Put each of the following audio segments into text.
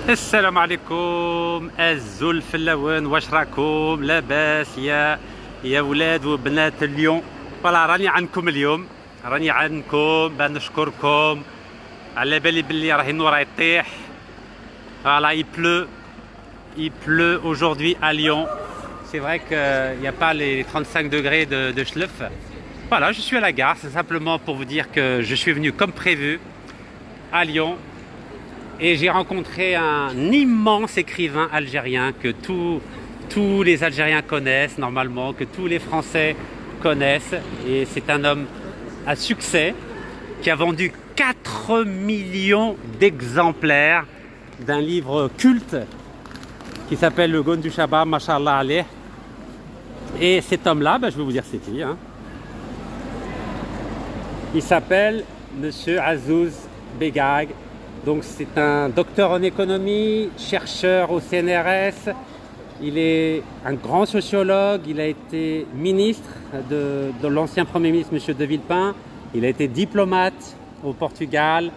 السلام عليكم الزول فلاون، واش راكم لاباس يا ولاد وبنات اليوم؟ فوالا راني عندكم اليوم، راني عندكم باش نشكركم. على بالي بلي راه النور يطيح. فوالا il pleut aujourd'hui à Lyon. C'est vrai qu'il n'y a pas les 35 degrés de Schleff. Voilà, je suis à la gare, c'est simplement pour vous dire que je suis venu comme prévu à Lyon. Et j'ai rencontré un immense écrivain algérien que tous les Algériens connaissent normalement, que tous les Français connaissent. Et c'est un homme à succès qui a vendu 4 millions d'exemplaires d'un livre culte qui s'appelle Le Gaune du Shabbat, Mashallah Aleh. Et cet homme-là, je vais vous dire c'est qui. Il s'appelle Monsieur Azouz Begag. Donc c'est un docteur en économie, chercheur au CNRS. Il est un grand sociologue. Il a été ministre de l'ancien Premier ministre, M. De Villepin. Il a été diplomate au Portugal.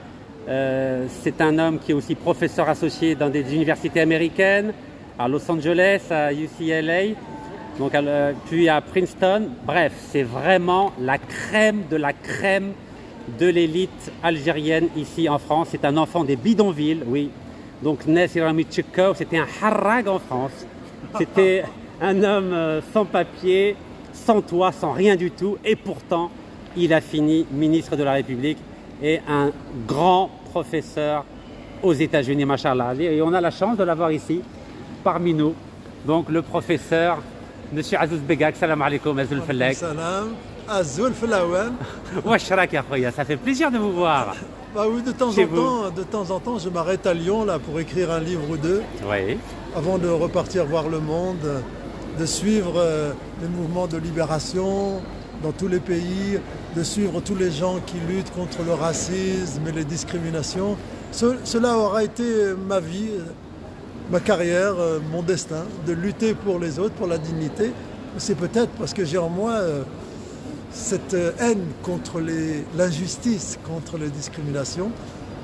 C'est un homme qui est aussi professeur associé dans des universités américaines, à Los Angeles, à UCLA, donc puis à Princeton. Bref, c'est vraiment la crème de l'élite algérienne ici en France. C'est un enfant des bidonvilles, oui. Donc Nassir Mitchikov, c'était un harrag en France. C'était un homme sans papier, sans toit, sans rien du tout. Et pourtant, il a fini ministre de la République et un grand professeur aux États-Unis, machallah. Et on a la chance de l'avoir ici, parmi nous. Donc le professeur, Monsieur Azouz Begag. Salam alaikum, Azoul Fellek. Salam, Azoul Fellawan. Wesh rak ya khoya, ça fait plaisir de vous voir. Bah oui, de temps en temps, je m'arrête à Lyon là pour écrire un livre ou deux. Oui. Avant de repartir voir le monde, de suivre les mouvements de libération dans tous les pays, de suivre tous les gens qui luttent contre le racisme et les discriminations. Cela aura été ma vie, ma carrière, mon destin, de lutter pour les autres, pour la dignité. C'est peut-être parce que j'ai en moi cette haine contre l'injustice, contre les discriminations,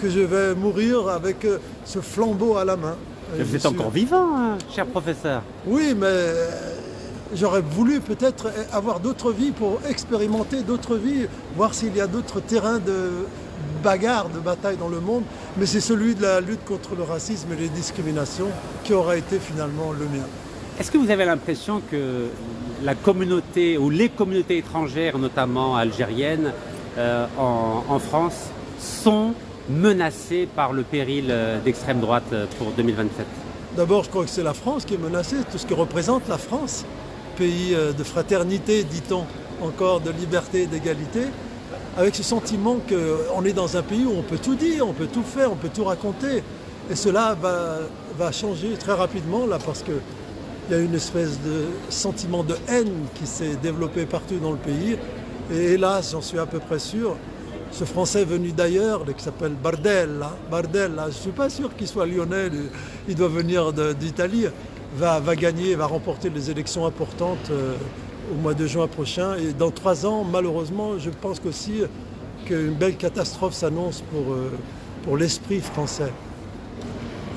que je vais mourir avec ce flambeau à la main. Vous êtes encore vivant, cher professeur. Oui, mais j'aurais voulu peut-être avoir d'autres vies pour expérimenter d'autres vies, voir s'il y a d'autres terrains de bagarre, de bataille dans le monde. Mais c'est celui de la lutte contre le racisme et les discriminations qui aura été finalement le mien. Est-ce que vous avez l'impression que la communauté ou les communautés étrangères, notamment algériennes, en France, sont menacées par le péril d'extrême droite pour 2027? D'abord, je crois que c'est la France qui est menacée, tout ce que représente la France, pays de fraternité, dit-on, encore de liberté et d'égalité, avec ce sentiment qu'on est dans un pays où on peut tout dire, on peut tout faire, on peut tout raconter. Et cela va changer très rapidement là parce que il y a une espèce de sentiment de haine qui s'est développé partout dans le pays. Et hélas, j'en suis à peu près sûr, ce Français venu d'ailleurs, qui s'appelle Bardella, je ne suis pas sûr qu'il soit lyonnais, il doit venir d'Italie, va gagner, va remporter les élections importantes au mois de juin prochain. Et dans 3 ans, malheureusement, je pense aussi qu'une belle catastrophe s'annonce pour l'esprit français.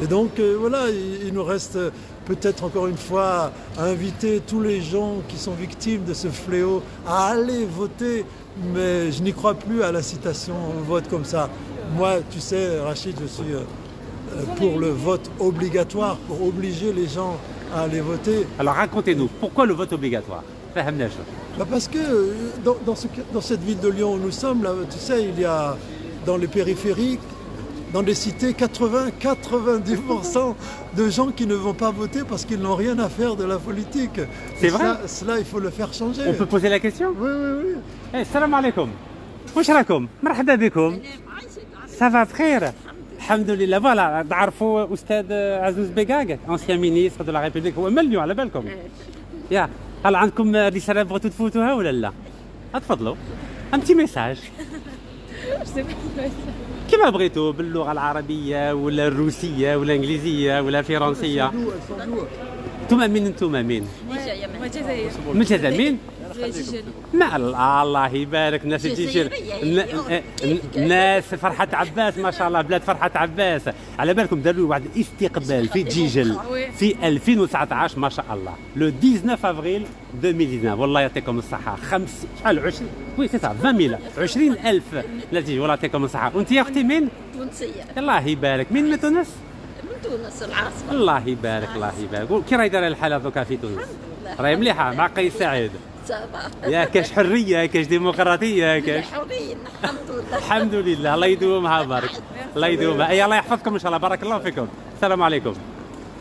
Et donc voilà, il nous reste peut-être encore une fois à inviter tous les gens qui sont victimes de ce fléau à aller voter, mais je n'y crois plus à la citation vote comme ça. Moi, tu sais, Rachid, je suis pour le vote obligatoire, pour obliger les gens à aller voter. Alors racontez-nous, pourquoi le vote obligatoire? Parce que dans cette ville de Lyon où nous sommes, là, tu sais, il y a dans les périphériques, dans les cités, 80-90% de gens qui ne vont pas voter parce qu'ils n'ont rien à faire de la politique. C'est vrai? Cela, il faut le faire changer. On peut poser la question? Oui. Hey, salam alaikum. Wesh rakoum? Marhaba bikoum. Ça va frère? Alhamdulillah. Voilà, تعرفوا أستاذ عزوز بيغاغ, ancien ministre de la République. هو مليون على بالكم. يا هل عندكم رسالة بغيتوا تفوتوها ولا لا؟ اتفضلوا. Un petit message. كيما بغيتوا باللغة العربية ولا الروسية ولا الإنجليزية ولا الفرنسية. انتم مين؟ من الجزائر. من الجزائر مين؟ ما الله يبارك الناس الجزائرية الناس فرحة عباس ما شاء الله بلاد فرحة عباس على بالكم داروا واحد الاستقبال في جيجل في 2019 ما شاء الله لو 19 افريل 2019 والله يعطيكم الصحة شحال 20 وي سي سا 20,000 نتيجة والله يعطيكم الصحة وانت يا اختي من؟ تونسية الله يبارك من تونس؟ من تونس العاصمة الله يبارك الله يبارك كي راهي دايره الحالة دوكا في تونس؟ راهي مليحة مع قيس سعيد يا كاش حريه كاش ديمقراطيه كاش حريين الحمد لله الحمد لله الله يدومها بارك الله يدومها اي الله يحفظكم ان شاء الله بارك الله فيكم السلام عليكم.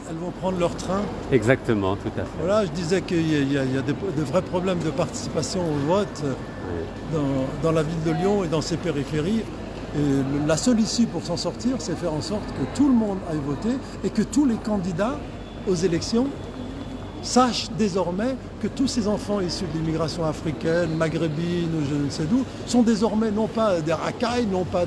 Elles vont prendre leur train. Exactement, tout à fait. Voilà, je disais qu'il y a de vrais problèmes de participation au vote dans la ville de Lyon et dans ses périphéries. Et la seule issue pour s'en sortir, c'est faire en sorte que tout le monde aille voter et que tous les candidats aux élections sachent désormais que tous ces enfants issus de l'immigration africaine, maghrébine ou je ne sais d'où, sont désormais non pas des racailles, non pas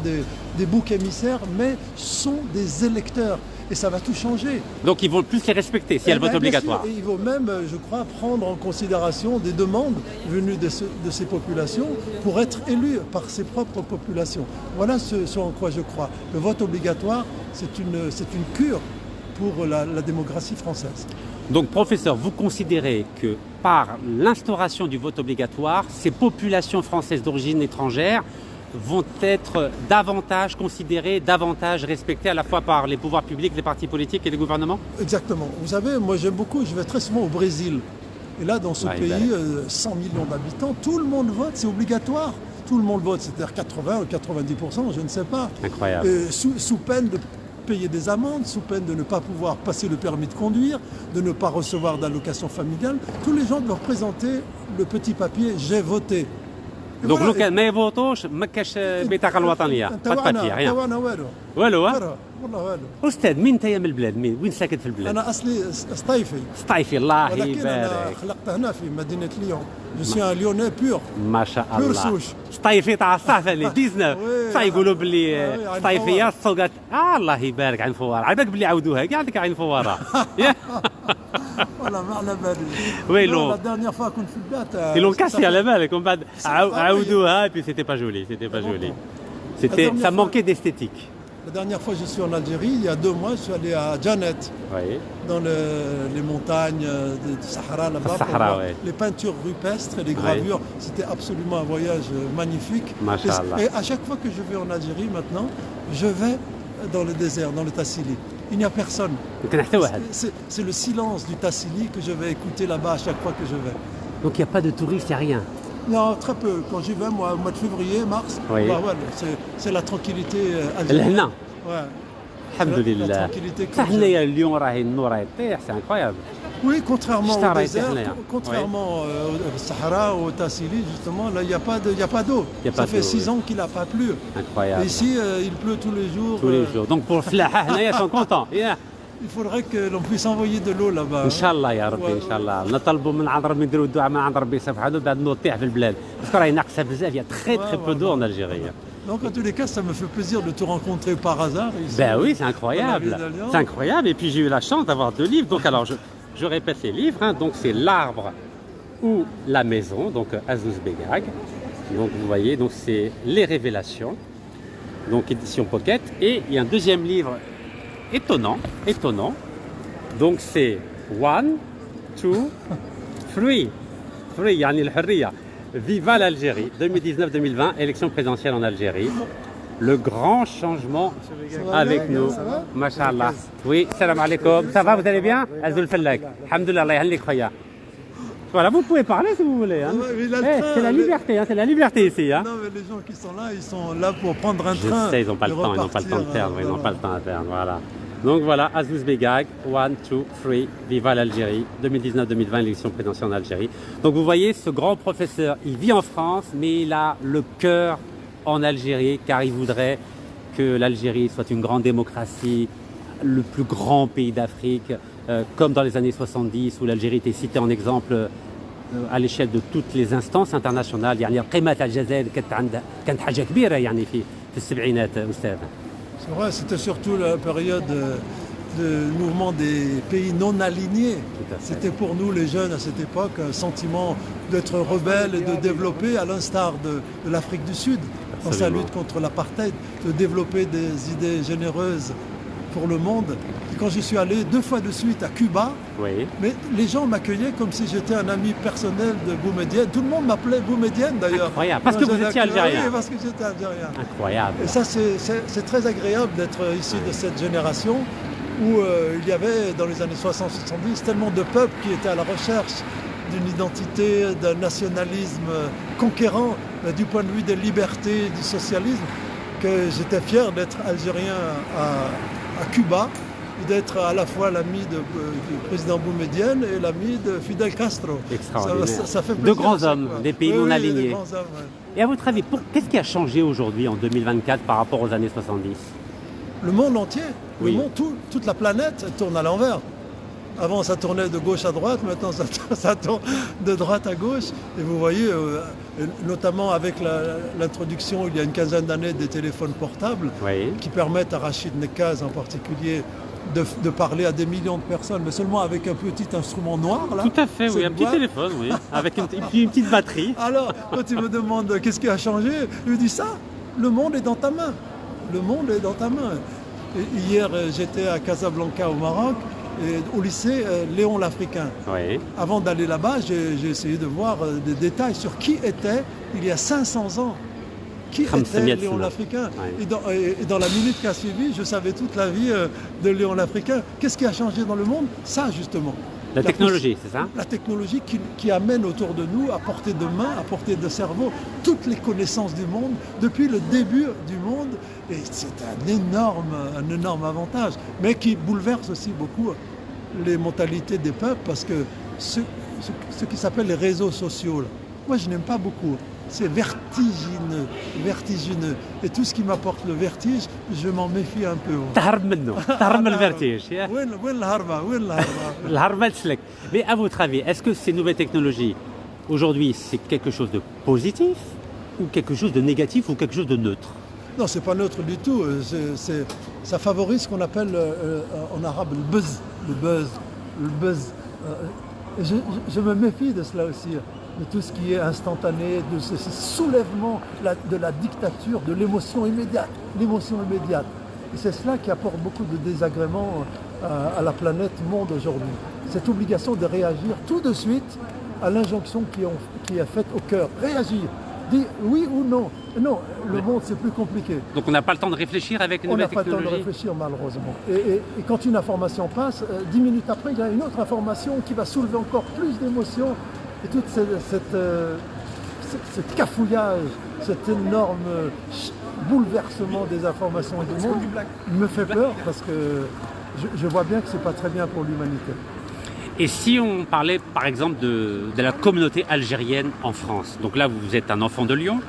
des boucs émissaires, mais sont des électeurs. Et ça va tout changer. Donc ils vont plus les respecter si il y a le vote obligatoire. Et ils vont même, je crois, prendre en considération des demandes venues de ces populations pour être élus par ses propres populations. Voilà ce en quoi je crois. Le vote obligatoire, c'est une cure pour la démocratie française. Donc, professeur, vous considérez que par l'instauration du vote obligatoire, ces populations françaises d'origine étrangère vont être davantage considérées, davantage respectées à la fois par les pouvoirs publics, les partis politiques et les gouvernements? Exactement. Vous savez, moi j'aime beaucoup, je vais très souvent au Brésil. Et là, dans ce pays, 100 millions d'habitants, tout le monde vote, c'est obligatoire. Tout le monde vote, c'est-à-dire 80 ou 90%, je ne sais pas. Incroyable. Sous peine de payer des amendes, sous peine de ne pas pouvoir passer le permis de conduire, de ne pas recevoir d'allocation familiale. Tous les gens doivent présenter le petit papier « J'ai voté ». Donc لو كان ما يفوتوش ما كاش البطاقه الوطنيه با بابي ريان والو والله والو. استاذ مين انت من البلاد وين ساكن في البلاد؟ انا اصلي سطيفي. سطيفي الله يبارك. ولكن انا خلقت هنا في مدينه ليون. جو سي ان ليوني بور. ما شاء الله. بور سوش. سطيفي تاع الصحفه اللي 19 صاي يقولوا باللي سطيفيه السوقات الله يبارك عين فواره على بالك باللي عاودوها كاع ديك عين فواره. والله ما على بالي. ويلو لا ديرنيير فوا كنت في البلاد. ils l'ont cassé على بالك ومن بعد عاودوها et puis c'était pas joli, c'était pas joli. C'était ça manquait d'esthétique. La dernière fois, je suis en Algérie, il y a 2 mois, je suis allé à Djanet, dans les montagnes du Sahara, là-bas, pour voir les peintures rupestres et les gravures. C'était absolument un voyage magnifique. Et à chaque fois que je vais en Algérie maintenant, je vais dans le désert, dans le Tassili. Il n'y a personne. C'est le silence du Tassili que je vais écouter là-bas à chaque fois que je vais. Donc il n'y a pas de touristes, il n'y a rien? Non, très peu. Quand j'y vais, moi, au mois de février, mars, bah ouais, c'est la tranquillité algérienne. Ouais. Alhamdulillah. La tranquillité que c'est incroyable. Oui, contrairement au désert, contrairement au Sahara, au Tassili, justement, là, il n'y a pas d'eau. Ça fait 6 ans qu'il n'a pas plu. Incroyable. Et ici, il pleut tous les jours. Tous les jours. Donc pour Flaha, ils sont contents. Il faudrait que l'on puisse envoyer de l'eau là-bas. Inch'Allah يا ربي ان شاء الله نطلبوا من عند ربي نديروا الدعاء من عند ربي سبحانه بعد نطيح في البلاد باسكو راهي ناقصه بزاف il y a très peu d'eau en Algérie. Donc en tous les cas ça me fait plaisir de te rencontrer par hasard ici. Ben oui, c'est incroyable. C'est incroyable et puis j'ai eu la chance d'avoir 2 livres donc alors je répète les livres hein. Donc c'est L'arbre ou la maison donc Azouz Begag. Donc vous voyez donc c'est Les Révélations donc édition Pocket et il y a un deuxième livre étonnant. Donc c'est 1, 2, 3. يعني الحرية. Viva l'Algérie 2019-2020, élection présidentielle en Algérie. Le grand changement avec nous. Masha'Allah. Oui, salam alaikum. Ça va, vous allez bien? Azoul Fellak. Alhamdulillah, Allah yahlik khoya. Voilà, vous pouvez parler si vous voulez. Hein. C'est la liberté, hein, c'est la liberté ici. Hein. Non, mais les gens qui sont là, ils sont là pour prendre un train. Je sais, ils n'ont pas le temps, de perdre, ils n'ont pas le temps à perdre, voilà. Donc voilà, Azouz Begag, 1, 2, 3, Viva l'Algérie, 2019-2020, élection présidentielle en Algérie. Donc vous voyez, ce grand professeur, il vit en France, mais il a le cœur en Algérie, car il voudrait que l'Algérie soit une grande démocratie, le plus grand pays d'Afrique, comme dans les années 70, où l'Algérie était citée en exemple à l'échelle de toutes les instances internationales. يعني قيمة الجزائر كانت حاجة كبيرة يعني في السبعينات أستاذ. C'est vrai, c'était surtout la période le mouvement des pays non alignés. Tout à fait. C'était pour nous, les jeunes, à cette époque, un sentiment d'être rebelle et de développer, à l'instar de l'Afrique du Sud, dans sa Absolument. lutte contre l'apartheid, de développer des idées généreuses pour le monde. Et quand je suis allé 2 fois de suite à Cuba, Oui. mais les gens m'accueillaient comme si j'étais un ami personnel de Boumedienne. Tout le monde m'appelait Boumedienne d'ailleurs. Incroyable, parce Quand que vous j'allais à étiez Cuba, algérien. Oui, parce que j'étais algérien. Incroyable. Et ça, c'est très agréable d'être issu de cette génération où il y avait, dans les années 60-70, tellement de peuples qui étaient à la recherche d'une identité, d'un nationalisme conquérant du point de vue des libertés, du socialisme, que j'étais fier d'être algérien à Cuba et d'être à la fois l'ami du président Boumedienne et l'ami de Fidel Castro. Extraordinaire. Ça fait De plaisir grands à chaque hommes, fois. des pays Oui, non oui, alignés. des grands hommes, ouais. Et à votre avis, qu'est-ce qui a changé aujourd'hui en 2024 par rapport aux années 70? Le monde entier, Oui. le monde, toute la planète elle tourne à l'envers. Avant, ça tournait de gauche à droite, maintenant, ça tourne de droite à gauche. Et vous voyez, notamment avec l'introduction, il y a une quinzaine d'années, des téléphones portables Oui. qui permettent à Rachid Nekaz en particulier de parler à des millions de personnes, mais seulement avec un petit instrument noir. Là. Tout à fait, oui, Cette un petit boîte. téléphone, oui, avec une petite batterie. Alors, quand tu me demandes qu'est-ce qui a changé, je lui dis ça, le monde est dans ta main. Le monde est dans ta main. Et hier, j'étais à Casablanca au Maroc, et au lycée Léon l'Africain. Oui. Avant d'aller là-bas, j'ai essayé de voir des détails sur qui était, il y a 500 ans, qui Ramsey était Miatzna. Léon l'Africain. Ouais. Et dans la minute qui a suivi, je savais toute la vie de Léon l'Africain. Qu'est-ce qui a changé dans le monde? Ça, justement. La technologie, c'est ça? La technologie qui amène autour de nous, à portée de main, à portée de cerveau, toutes les connaissances du monde, depuis le début du monde. Et c'est un énorme avantage, mais qui bouleverse aussi beaucoup les mentalités des peuples, parce que ce qui s'appelle les réseaux sociaux, là, moi je n'aime pas beaucoup. C'est vertigineux. Et tout ce qui m'apporte le vertige, je m'en méfie un peu. تهرب منه تهرب من الفيرتيج. وين الهربة؟ وين الهربة؟ الهربة تسلك. Mais à votre avis, est-ce que ces nouvelles technologies, aujourd'hui, c'est quelque chose de positif ou quelque chose de négatif ou quelque chose de neutre? Non, c'est pas neutre du tout. Ça favorise ce qu'on appelle en arabe le buzz. Le buzz. Et je me méfie de cela aussi, de tout ce qui est instantané, de ce soulèvement de la dictature, de l'émotion immédiate. Et c'est cela qui apporte beaucoup de désagréments à la planète monde aujourd'hui. Cette obligation de réagir tout de suite à l'injonction qui est faite au cœur. Réagir. Dis oui ou non. Non, le monde c'est plus compliqué. Donc on n'a pas le temps de réfléchir avec une On n'a nouvelle pas le temps de technologie? réfléchir malheureusement. Et quand une information passe, 10 minutes après, il y a une autre information qui va soulever encore plus d'émotions. Et tout ce cafouillage, cet énorme bouleversement des informations et du monde me fait peur parce que je vois bien que c'est pas très bien pour l'humanité. Et si on parlait par exemple de la communauté algérienne en France? Donc là, vous êtes un enfant de Lyon.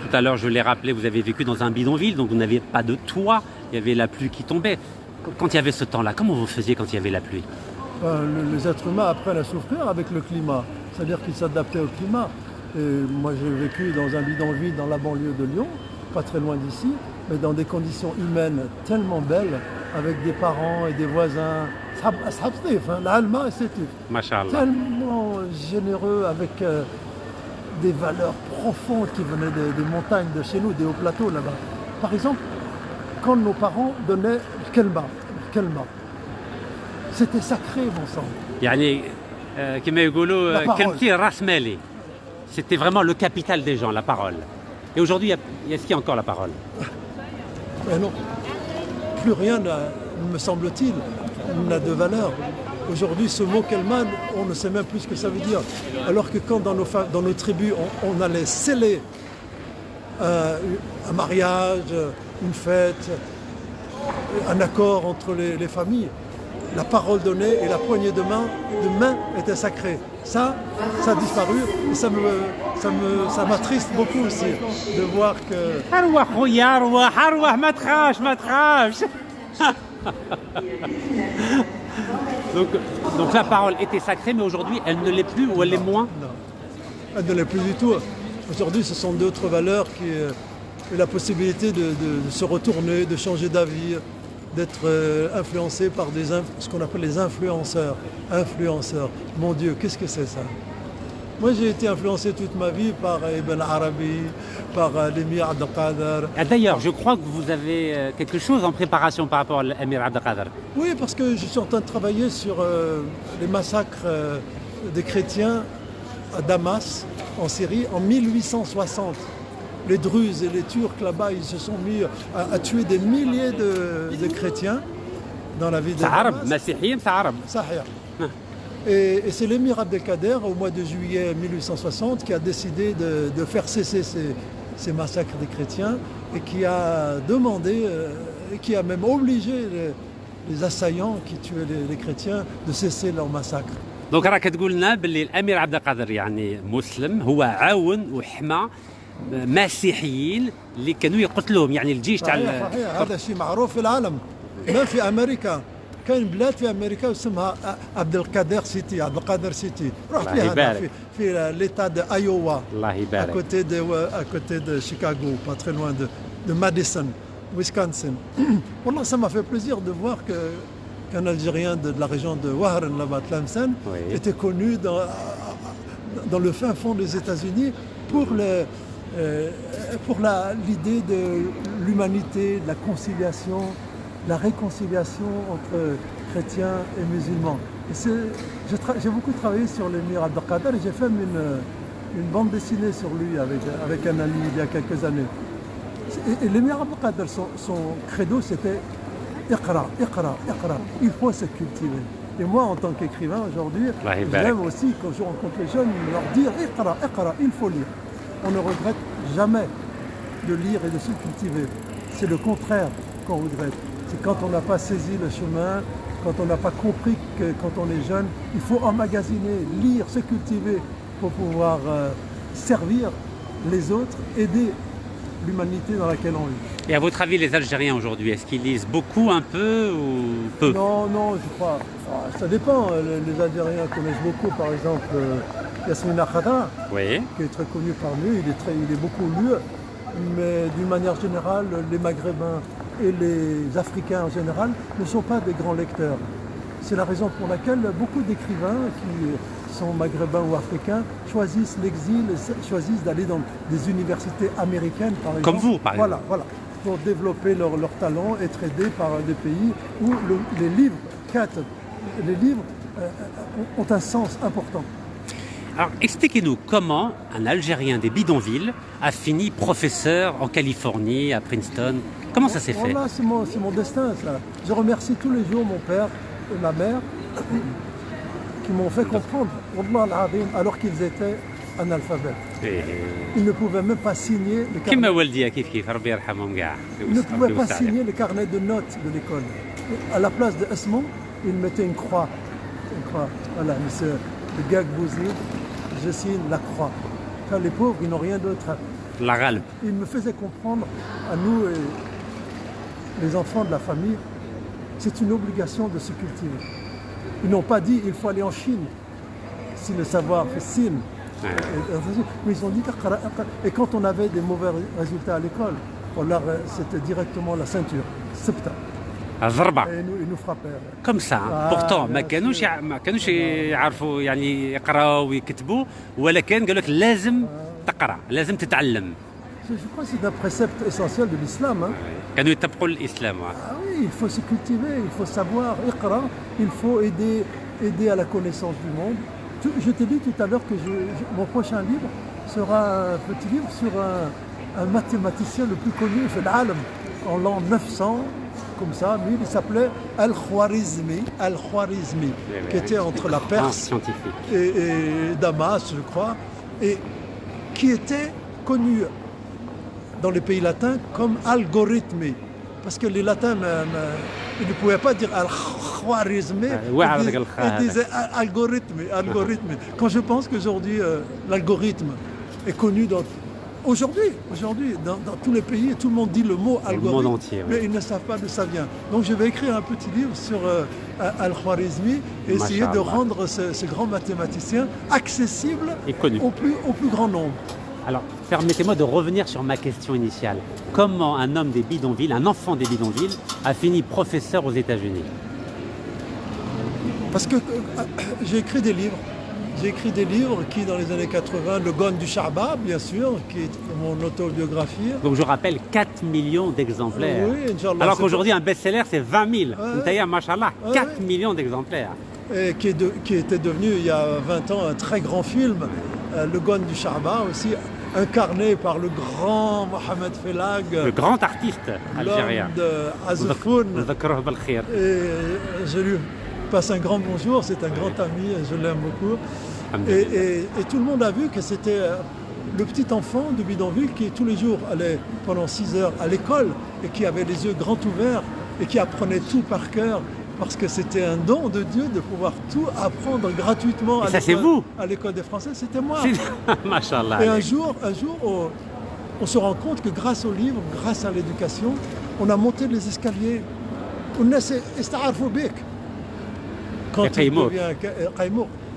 Tout à l'heure, je l'ai rappelé, vous avez vécu dans un bidonville, donc vous n'aviez pas de toit, il y avait la pluie qui tombait. Quand il y avait ce temps-là, comment vous faisiez quand il y avait la pluie? Les êtres humains apprennent à souffrir avec le climat, c'est-à-dire qu'ils s'adaptaient au climat. Et moi, j'ai vécu dans un bidonville dans la banlieue de Lyon, pas très loin d'ici, mais dans des conditions humaines tellement belles, avec des parents et des voisins, Machallah. tellement généreux, avec des valeurs profondes qui venaient des montagnes de chez nous, des hauts plateaux là-bas. Par exemple, quand nos parents donnaient kelma, c'était sacré, mon sang. يعني كما يقولوا La parole. كلمتي راس مالي. C'était vraiment le capital des gens, la parole. Et aujourd'hui, est-ce qu'il y a encore la parole? Mais non, plus rien, me semble-t-il, n'a de valeur. Aujourd'hui, ce mot kelman, on ne sait même plus ce que ça veut dire. Alors que quand dans nos tribus, on allait sceller un mariage, une fête, un accord entre les familles, la parole donnée et la poignée de main étaient sacrées. Ça a disparu et ça m'attriste beaucoup aussi de voir que... أروح خويا أروح ما تخافش. Donc la parole était sacrée, mais aujourd'hui elle ne l'est plus ou elle l'est moins? Non, elle ne l'est plus du tout. Aujourd'hui, ce sont d'autres valeurs qui la possibilité de se retourner, de changer d'avis, d'être influencé par ce qu'on appelle les influenceurs. Influenceurs. Mon Dieu, qu'est-ce que c'est ça? Moi, j'ai été influencé toute ma vie par Ibn Arabi, par l'émir Abdelkader. Ah, d'ailleurs, je crois que vous avez quelque chose en préparation par rapport à l'émir Abdelkader. Oui, parce que je suis en train de travailler sur les massacres des chrétiens à Damas, en Syrie, en 1860. Les Druzes et les Turcs là-bas, ils se sont mis à tuer des milliers de chrétiens dans la ville de Damas. Sahih. Et c'est l'émir Abdelkader, au mois de juillet 1860, qui a décidé de faire cesser ces massacres des chrétiens et qui a demandé, et qui a même obligé les assaillants qui tuaient les chrétiens de cesser leur massacre. دونك راك تقول لنا باللي الامير عبد القادر يعني مسلم هو عاون وحمى مسيحيين اللي كانوا يقتلوهم يعني الجيش تاع صحيح هذا شيء معروف في العالم ما في امريكا كاين بلاد في امريكا اسمها عبد القادر سيتي عبد القادر سيتي رحت لها في ليتا دو ايوا الله يبارك à côté de Chicago pas très loin de Madison Wisconsin. Wallah, ça m'a fait plaisir de voir qu'un Algérien de la région de Wahran, là-bas, Tlemcen, était connu dans le fin fond des États-Unis pour l'idée de l'humanité, de la conciliation, la réconciliation entre chrétiens et musulmans. J'ai beaucoup travaillé sur l'émir Abdelkader et j'ai fait une bande dessinée sur lui avec un ami il y a quelques années. Et l'émir Abdelkader, son credo, c'était Iqra, Iqra, Iqra. Il faut se cultiver. Et moi, en tant qu'écrivain aujourd'hui, j'aime aussi, quand je rencontre les jeunes, leur dire Iqra, Iqra, il faut lire. On ne regrette jamais de lire et de se cultiver. C'est le contraire qu'on regrette. C'est quand on n'a pas saisi le chemin, quand on n'a pas compris que quand on est jeune, il faut emmagasiner, lire, se cultiver pour pouvoir servir les autres, aider l'humanité dans laquelle on vit. Et à votre avis, les Algériens aujourd'hui, est-ce qu'ils lisent beaucoup, un peu ou peu? Non, je crois. Ça dépend. Les Algériens connaissent beaucoup, par exemple, Yasmina Khadra, qui est très connu parmi eux. Il est beaucoup lu. Mais d'une manière générale, les Maghrébins et les Africains en général ne sont pas des grands lecteurs. C'est la raison pour laquelle beaucoup d'écrivains qui sont maghrébins ou africains choisissent l'exil, choisissent d'aller dans des universités américaines, par exemple. Comme vous, par exemple. Voilà, pour développer leur talent, être aidés par des pays où les livres ont un sens important. Alors, expliquez-nous comment un Algérien des bidonvilles a fini professeur en Californie, à Princeton. Comment ça s'est fait? Voilà, c'est mon destin, ça. Je remercie tous les jours mon père et ma mère qui m'ont fait comprendre, alors qu'ils étaient analphabètes. Ils ne pouvaient même pas signer le carnet. Ils ne pouvaient pas signer le carnet de notes de l'école. À la place de Esmond, ils mettaient une croix. Voilà, monsieur le gag Bouzid, je signe la croix. Car les pauvres, ils n'ont rien d'autre. Ils me faisaient comprendre, à nous, les enfants de la famille, c'est une obligation de se cultiver. Ils n'ont pas dit il faut aller en Chine, si le savoir fait signe. Mais ils ont dit et quand on avait des mauvais résultats à l'école, c'était directement la ceinture, septa. Et nous frappaient. Comme ça. Pourtant ما كانوش يعرفوا يعني يقراوا ويكتبوا ولكن قالوا لك لازم تقرا لازم تتعلم. Je crois que c'est un précepte essentiel de l'islam. كانوا يتبعوا الإسلام. Ah oui, il faut se cultiver, il faut savoir, iqra, il faut aider à la connaissance du monde. Je t'ai dit tout à l'heure que mon prochain livre sera un petit livre sur un mathématicien le plus connu en l'an 900, comme ça, mais il s'appelait Al-Khwarizmi, qui était entre la Perse et Damas, je crois, et qui était connu dans les pays latins comme algorithme. Parce que les latins ils ne pouvaient pas dire al-Khwarizmi, ils disaient algorithme. Quand je pense qu'aujourd'hui, l'algorithme est connu aujourd'hui, dans tous les pays, tout le monde dit le mot algorithme, le monde entier, mais ils ne savent pas d'où ça vient. Donc je vais écrire un petit livre sur Al-Khwarizmi et essayer de rendre ce grand mathématicien accessible au plus grand nombre. Alors, permettez-moi de revenir sur ma question initiale. Comment un homme des bidonvilles, un enfant des bidonvilles, a fini professeur aux États-Unis? Parce que j'ai écrit des livres. J'ai écrit des livres qui, dans les années 80, Le Gon du Charbab, bien sûr, qui est mon autobiographie. Donc je rappelle 4 millions d'exemplaires. Oui, Inch'Allah. Alors qu'aujourd'hui, un best-seller, c'est 20 000. Ouais. Machallah, 4 millions d'exemplaires. Et qui était devenu, il y a 20 ans, un très grand film. Le Gon du Charbab aussi, incarné par le grand Mohamed Fellag. Le grand artiste algérien. L'homme de Azofoun. Et je lui passe un grand bonjour, c'est un grand ami, je l'aime beaucoup. Et tout le monde a vu que c'était le petit enfant de bidonville qui tous les jours allait pendant 6 heures à l'école et qui avait les yeux grands ouverts et qui apprenait tout par cœur parce que c'était un don de Dieu de pouvoir tout apprendre gratuitement à l'école des Français. C'était moi. Machallah. Et un jour on se rend compte que grâce au livre, grâce à l'éducation, on a monté les escaliers.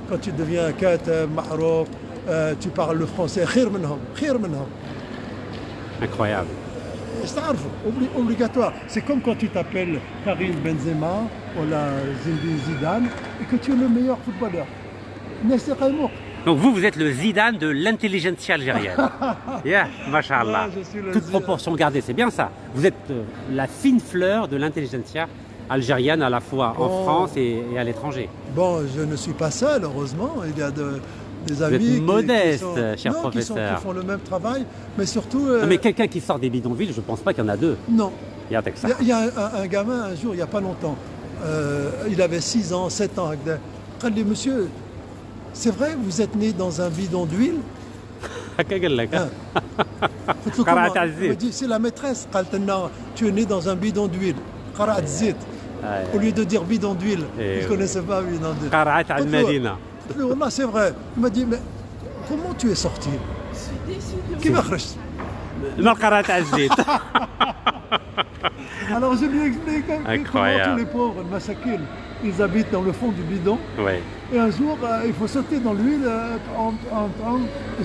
Quand tu deviens katab, ma'rouf, tu parles le français, khir minhum. Incroyable. Obligatoire. C'est comme quand tu t'appelles Karim Benzema ou la Zidane et que tu es le meilleur footballeur. Donc vous êtes le Zidane de l'intelligentsia algérienne. Yeah, machallah. Ouais, toute proportion gardée, c'est bien ça. Vous êtes la fine fleur de l'intelligentsia algérienne à la fois en France et à l'étranger. Bon, je ne suis pas seul, heureusement. Il y a des amis vous êtes modeste, cher qui professeur. Qui font le même travail, mais surtout... Non, mais quelqu'un qui sort des bidonvilles, je ne pense pas qu'il y en a deux. Non. Il y a un gamin, un jour, il n'y a pas longtemps, il avait 6 ans, 7 ans. Il dit, monsieur, c'est vrai, vous êtes né dans un bidon d'huile? C'est la maîtresse. Tu es né dans un bidon d'huile. Au lieu de dire bidon d'huile, il ne connaissait pas bidon d'huile. C'est vrai. Il m'a dit, mais comment tu es sorti? Qui m'a Alors je lui explique comment tous les pauvres, Massakin, ils habitent dans le fond du bidon. Ouais. Et un jour, il faut sauter dans l'huile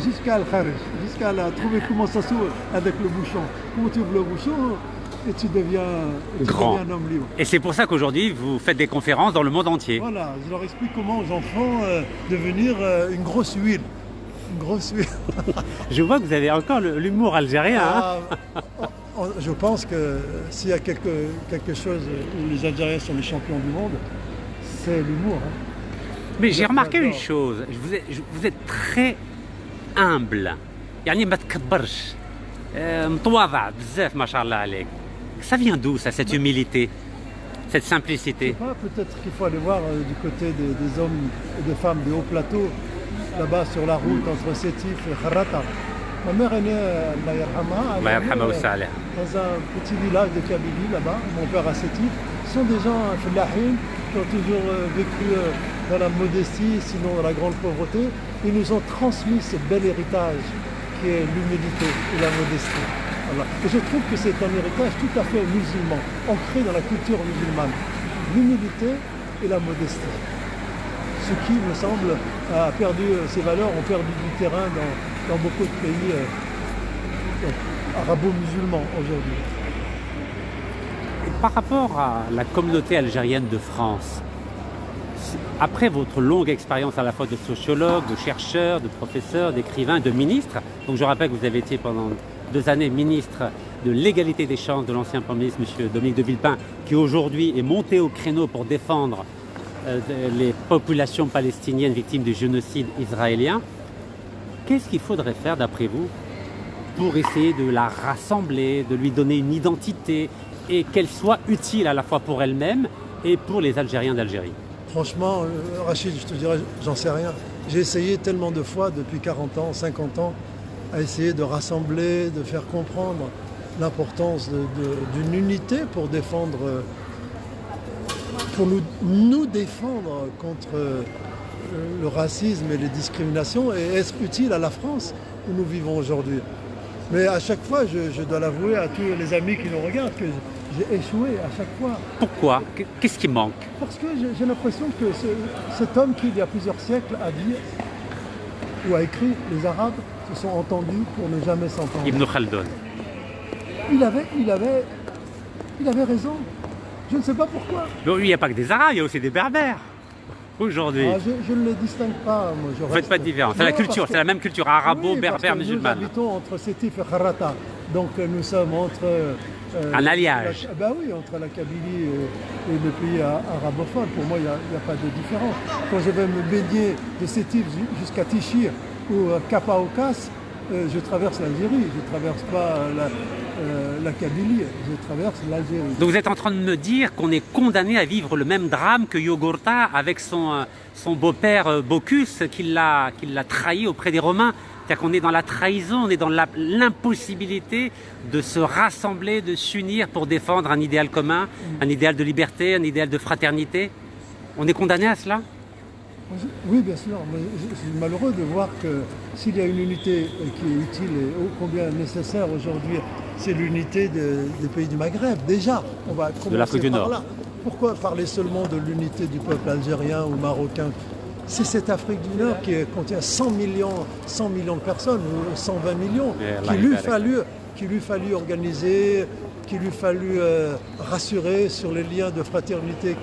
jusqu'à trouver comment ça s'ouvre avec le bouchon. Comment tu ouvres le bouchon et tu deviens un homme libre. Et c'est pour ça qu'aujourd'hui, vous faites des conférences dans le monde entier. Voilà, je leur explique comment aux enfants devenir une grosse huile. Une grosse huile. Je vois que vous avez encore l'humour algérien. Je pense que s'il y a quelque chose où les Algériens sont les champions du monde, c'est l'humour. Mais j'ai remarqué une chose, vous êtes très humble. يعني ما تكبرش. متواضع بزاف ما شاء الله عليك. Ça vient d'où ça, cette humilité, cette simplicité? Je sais pas, peut-être qu'il faut aller voir du côté des hommes et des femmes des hauts plateaux, là-bas sur la route entre Sétif et Kharrata. Ma mère est née dans un petit village de Kabylie, là-bas, mon père à Sétif. Ce sont des gens fellahines qui ont toujours vécu dans la modestie, sinon dans la grande pauvreté. Ils nous ont transmis ce bel héritage qui est l'humilité et la modestie. Voilà. Et je trouve que c'est un héritage tout à fait musulman, ancré dans la culture musulmane. L'humilité et la modestie. Ce qui, me semble, a perdu ses valeurs, ont perdu du terrain dans beaucoup de pays arabo-musulmans aujourd'hui. Par rapport à la communauté algérienne de France, après votre longue expérience à la fois de sociologue, de chercheur, de professeur, d'écrivain, de ministre, donc je rappelle que vous avez été pendant 2 années ministre de l'égalité des chances de l'ancien Premier ministre, M. Dominique de Villepin, qui aujourd'hui est monté au créneau pour défendre les populations palestiniennes victimes du génocide israélien. Qu'est-ce qu'il faudrait faire, d'après vous, pour essayer de la rassembler, de lui donner une identité et qu'elle soit utile à la fois pour elle-même et pour les Algériens d'Algérie? Franchement, Rachid, je te dirais, j'en sais rien. J'ai essayé tellement de fois depuis 40 ans, 50 ans, à essayer de rassembler, de faire comprendre l'importance d'une unité pour défendre, pour nous défendre contre le racisme et les discriminations et être utile à la France où nous vivons aujourd'hui. Mais à chaque fois, je dois l'avouer à tous les amis qui nous regardent que j'ai échoué à chaque fois. Pourquoi? Qu'est-ce qui manque? Parce que j'ai l'impression que cet homme qui, il y a plusieurs siècles, a dit ou a écrit, les Arabes, se sont entendus pour ne jamais s'entendre. Ibn Khaldun. Il avait raison. Je ne sais pas pourquoi. Mais il n'y a pas que des Arabes, il y a aussi des Berbères. Aujourd'hui. Ah, je ne les distingue pas. Moi, Vous ne faites pas de différence. C'est la culture, c'est la même culture arabo-berbère musulmane. Nous habitons entre Sétif et Kharata. Donc nous sommes entre... un alliage. Oui, entre la Kabylie et le pays arabophone. Pour moi, il n'y a pas de différence. Quand je vais me baigner de Sétif jusqu'à Tichir ou Kapa Okas, je traverse l'Algérie. Je ne traverse pas la Kabylie, je traverse l'Algérie. Donc vous êtes en train de me dire qu'on est condamné à vivre le même drame que Yogurta avec son beau-père Bocchus qui l'a trahi auprès des Romains. C'est-à-dire qu'on est dans la trahison, on est dans l'impossibilité de se rassembler, de s'unir pour défendre un idéal commun, un idéal de liberté, un idéal de fraternité. On est condamné à cela? Oui, bien sûr. Mais je suis malheureux de voir que s'il y a une unité qui est utile et ô combien nécessaire aujourd'hui, c'est l'unité des pays du Maghreb. Déjà, on va commencer de l'Afrique du par Nord. là. Pourquoi parler seulement de l'unité du peuple algérien ou marocain? C'est cette Afrique du Nord qui contient 100 millions de personnes, ou 120 millions, qu'il lui fallut organiser, qu'il lui fallut rassurer sur les liens de fraternité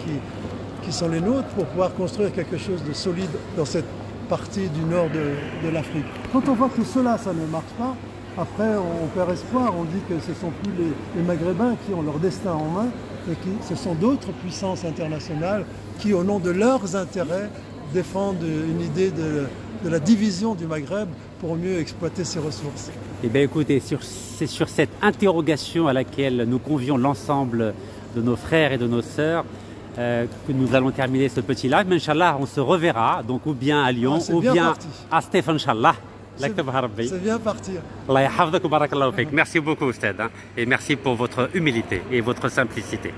qui sont les nôtres pour pouvoir construire quelque chose de solide dans cette partie du nord de l'Afrique. Quand on voit que cela, ça ne marche pas, après on perd espoir, on dit que ce ne sont plus les Maghrébins qui ont leur destin en main, mais ce sont d'autres puissances internationales qui, au nom de leurs intérêts, défendent une idée de la division du Maghreb pour mieux exploiter ses ressources. Eh bien écoutez, c'est sur cette interrogation à laquelle nous convions l'ensemble de nos frères et de nos sœurs que nous allons terminer ce petit live. Mais Inch'Allah, on se reverra, donc ou bien à Lyon, ou bien à Stéphane, Inch'Allah. C'est bien parti. Allah yahfadhak wa barakallahu fik. Merci beaucoup, Oustad, et merci pour votre humilité et votre simplicité.